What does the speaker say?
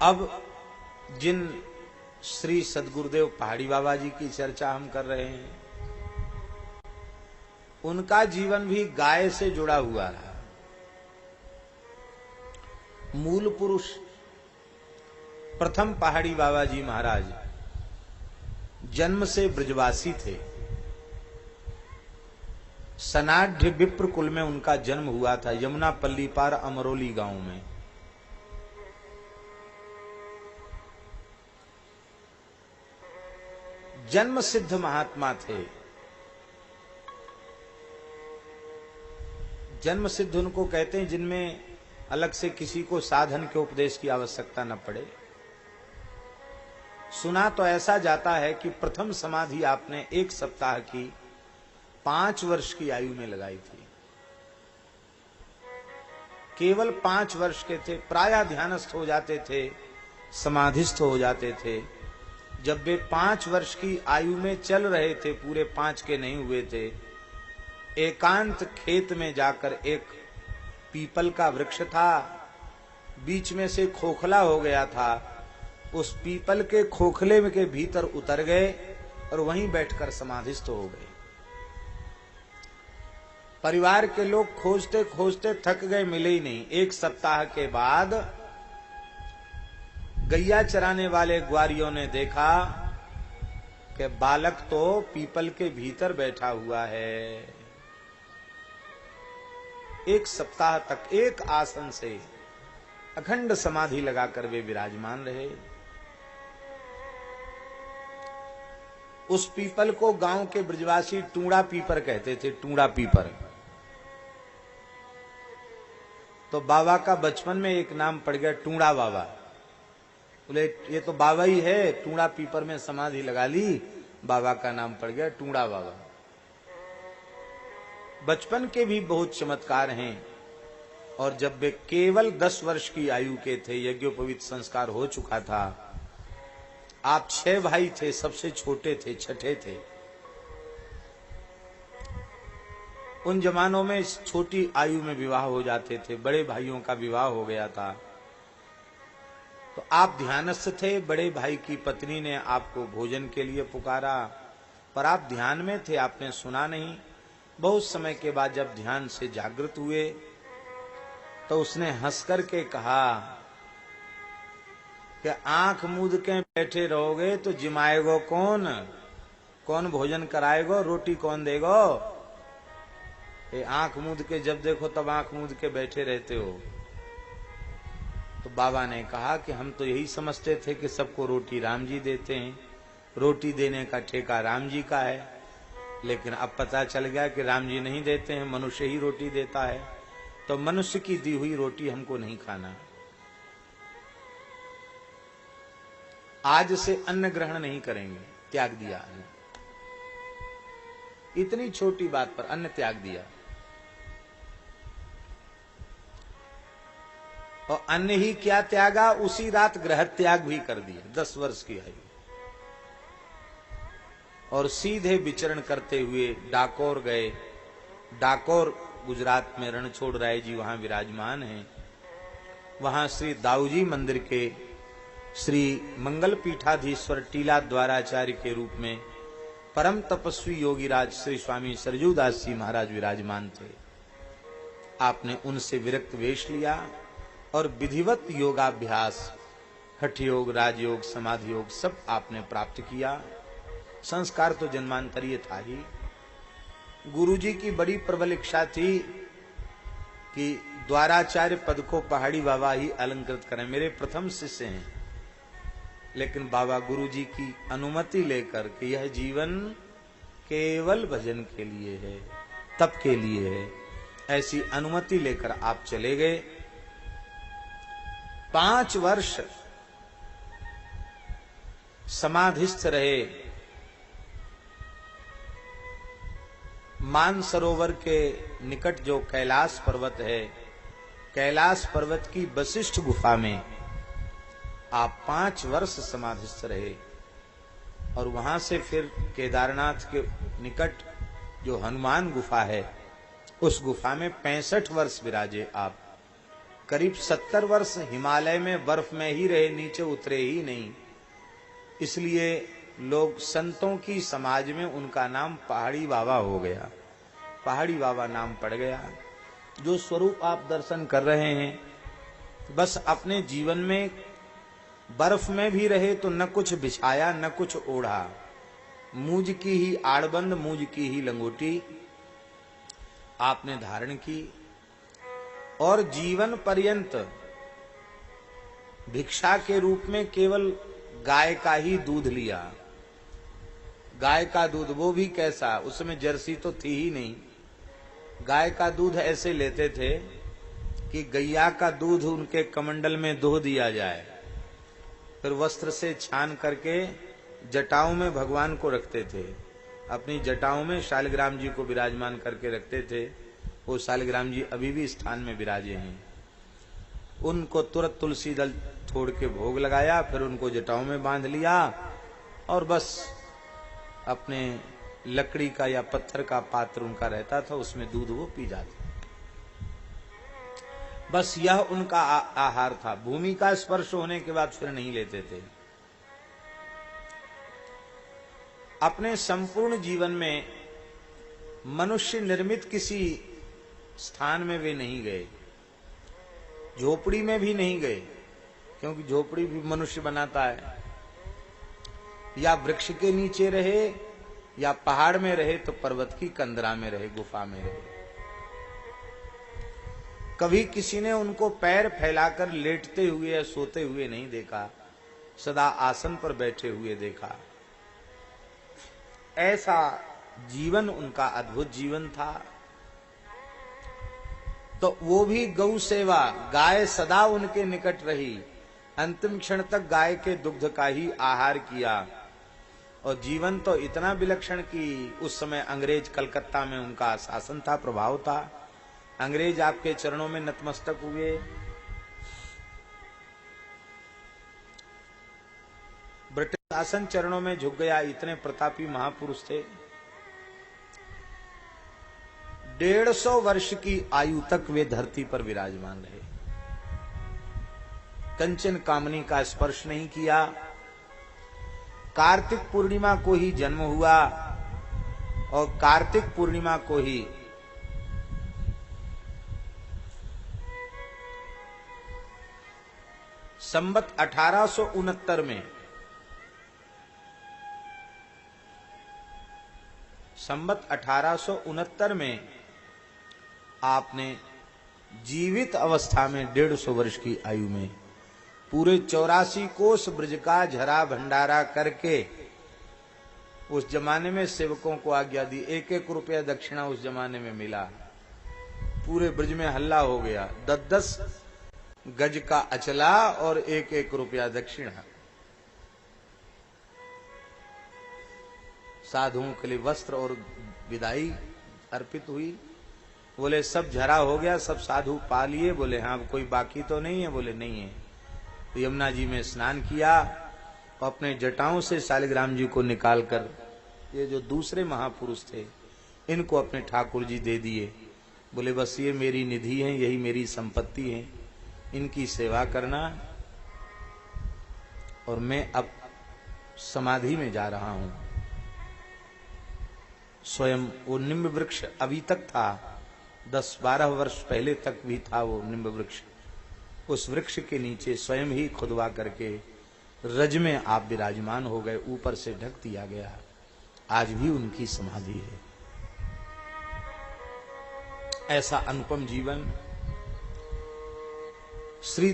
अब जिन श्री सद्गुरुदेव पहाड़ी बाबा जी की चर्चा हम कर रहे हैं, उनका जीवन भी गाय से जुड़ा हुआ रहा। मूल पुरुष प्रथम पहाड़ी बाबा जी महाराज जन्म से ब्रजवासी थे। सनाढ़ विप्र कुल में उनका जन्म हुआ था, यमुना पल्ली पार अमरोली गांव में। जन्म सिद्ध महात्मा थे। जन्म सिद्ध उनको कहते हैं जिनमें अलग से किसी को साधन के उपदेश की आवश्यकता न पड़े। सुना तो ऐसा जाता है कि प्रथम समाधि आपने 1 सप्ताह की 5 वर्ष की आयु में लगाई थी। केवल 5 वर्ष के थे, प्रायः ध्यानस्थ हो जाते थे, समाधिस्थ हो जाते थे। जब वे 5 वर्ष की आयु में चल रहे थे, पूरे 5 के नहीं हुए थे, एकांत खेत में जाकर एक पीपल का वृक्ष था, बीच में से खोखला हो गया था। उस पीपल के खोखले के भीतर उतर गए और वहीं बैठकर समाधिस्थ हो गए। परिवार के लोग खोजते खोजते थक गए, मिले ही नहीं। 1 सप्ताह के बाद गैया चराने वाले ग्वारियों ने देखा कि बालक तो पीपल के भीतर बैठा हुआ है। 1 सप्ताह तक एक आसन से अखंड समाधि लगाकर वे विराजमान रहे। उस पीपल को गांव के ब्रजवासी टूड़ा पीपर कहते थे, टूड़ा पीपर। तो बाबा का बचपन में एक नाम पड़ गया टूड़ा बाबा। बोले ये तो बाबा ही है, टूड़ा पीपर में समाधि लगा ली, बाबा का नाम पड़ गया टूड़ा बाबा। बचपन के भी बहुत चमत्कार हैं। और जब वे केवल 10 वर्ष की आयु के थे, यज्ञोपवीत संस्कार हो चुका था। आप 6 भाई थे, सबसे छोटे थे, छठे थे। उन जमानों में छोटी आयु में विवाह हो जाते थे, बड़े भाइयों का विवाह हो गया था। तो आप ध्यानस्थ थे, बड़े भाई की पत्नी ने आपको भोजन के लिए पुकारा, पर आप ध्यान में थे, आपने सुना नहीं। बहुत समय के बाद जब ध्यान से जागृत हुए तो उसने हंस करके कहा कि आंख मूंद के बैठे रहोगे तो जिमाएगो कौन, कौन भोजन कराएगो, रोटी कौन देगो। ये आंख मूंद के जब देखो तब आंख मूंद के बैठे रहते हो। तो बाबा ने कहा कि हम तो यही समझते थे कि सबको रोटी राम जी देते हैं, रोटी देने का ठेका राम जी का है। लेकिन अब पता चल गया कि राम जी नहीं देते हैं, मनुष्य ही रोटी देता है। तो मनुष्य की दी हुई रोटी हमको नहीं खाना। आज से अन्न ग्रहण नहीं करेंगे, त्याग दिया अन्न। इतनी छोटी बात पर अन्न त्याग दिया। और अन्न ही क्या त्यागा, उसी रात ग्रह त्याग भी कर दिया। 10 वर्ष की आयु। और सीधे विचरण करते हुए डाकोर गए। डाकोर गुजरात में रणछोड़ राय जी वहां विराजमान हैं। वहां श्री दाऊजी मंदिर के श्री मंगल पीठाधीश्वर टीला द्वाराचार्य के रूप में परम तपस्वी योगीराज श्री स्वामी सरजूदास जी महाराज विराजमान थे। आपने उनसे विरक्त वेश लिया और विधिवत योगाभ्यास, हठ योग, राजयोग, समाधि योग सब आपने प्राप्त किया। संस्कार तो जन्मांतरीय था ही। गुरुजी की बड़ी प्रबल इच्छा थी कि द्वाराचार्य पद को पहाड़ी बाबा ही अलंकृत करें, मेरे प्रथम शिष्य हैं। लेकिन बाबा गुरुजी की अनुमति लेकर कि यह जीवन केवल भजन के लिए है, तप के लिए है, ऐसी अनुमति लेकर आप चले गए। 5 वर्ष समाधिस्थ रहे। मानसरोवर के निकट जो कैलाश पर्वत है, कैलाश पर्वत की वशिष्ठ गुफा में आप 5 वर्ष समाधिस्थ रहे। और वहां से फिर केदारनाथ के निकट जो हनुमान गुफा है, उस गुफा में 65 वर्ष विराजे आप। करीब 70 वर्ष हिमालय में बर्फ में ही रहे, नीचे उतरे ही नहीं। इसलिए लोग संतों की समाज में उनका नाम पहाड़ी बाबा हो गया, पहाड़ी बाबा नाम पड़ गया। जो स्वरूप आप दर्शन कर रहे हैं, बस अपने जीवन में बर्फ में भी रहे तो न कुछ बिछाया न कुछ ओढ़ा, मूज की ही आड़बंद, मूज की ही लंगोटी आपने धारण की, और जीवन पर्यंत भिक्षा के रूप में केवल गाय का ही दूध लिया। गाय का दूध, वो भी कैसा, उसमें जर्सी तो थी ही नहीं। गाय का दूध ऐसे लेते थे कि गैया का दूध उनके कमंडल में दो दिया जाए, फिर वस्त्र से छान करके जटाओं में भगवान को रखते थे। अपनी जटाओं में शालिग्राम जी को विराजमान करके रखते थे। वो शालिग्राम जी अभी भी स्थान में विराजे हैं। उनको तुरंत तुलसी दल छोड़ के भोग लगाया, फिर उनको जटाओं में बांध लिया और बस अपने लकड़ी का या पत्थर का पात्र उनका रहता था, उसमें दूध वो पी जाते। बस यह उनका आहार था। भूमि का स्पर्श होने के बाद फिर नहीं लेते थे। अपने संपूर्ण जीवन में मनुष्य निर्मित किसी स्थान में वे नहीं गए, झोपड़ी में भी नहीं गए, क्योंकि झोपड़ी भी मनुष्य बनाता है। या वृक्ष के नीचे रहे या पहाड़ में रहे तो पर्वत की कंदरा में रहे, गुफा में रहे। कभी किसी ने उनको पैर फैलाकर लेटते हुए या सोते हुए नहीं देखा, सदा आसन पर बैठे हुए देखा। ऐसा जीवन उनका अद्भुत जीवन था। तो वो भी गौ सेवा, गाय सदा उनके निकट रही, अंतिम क्षण तक गाय के दुग्ध का ही आहार किया। और जीवन तो इतना विलक्षण कि उस समय अंग्रेज कलकत्ता में उनका शासन था, प्रभाव था। अंग्रेज आपके चरणों में नतमस्तक हुए। ब्रिटिश शासन चरणों में झुक गया, इतने प्रतापी महापुरुष थे। 150 वर्ष की आयु तक वे धरती पर विराजमान रहे, कंचन कामनी का स्पर्श नहीं किया। कार्तिक पूर्णिमा को ही जन्म हुआ और कार्तिक पूर्णिमा को ही संवत 1869 में, संवत 1869 में आपने जीवित अवस्था में 150 वर्ष की आयु में पूरे 84 कोस ब्रज का झरा भंडारा करके उस जमाने में सेवकों को आज्ञा दी। 1-1 रुपया दक्षिणा उस जमाने में मिला। पूरे ब्रज में हल्ला हो गया, 10-10 गज का अचला और 1-1 रुपया दक्षिणा। साधुओं के लिए वस्त्र और विदाई अर्पित हुई। बोले सब झरा हो गया, सब साधु पा लिए? बोले हाँ। कोई बाकी तो नहीं है? बोले नहीं है। तो यमुना जी में स्नान किया और अपने जटाओं से शालिग्राम जी को निकालकर, ये जो दूसरे महापुरुष थे, इनको अपने ठाकुर जी दे दिए। बोले बस ये मेरी निधि है, यही मेरी संपत्ति है, इनकी सेवा करना, और मैं अब समाधि में जा रहा हूं। स्वयं वो निम्ब वृक्ष अभी तक था, 10-12 वर्ष पहले तक भी था वो निम्ब वृक्ष। उस वृक्ष के नीचे स्वयं ही खुदवा करके रज में आप विराजमान हो गए, ऊपर से ढक दिया गया। आज भी उनकी समाधि है। ऐसा अनुपम जीवन श्री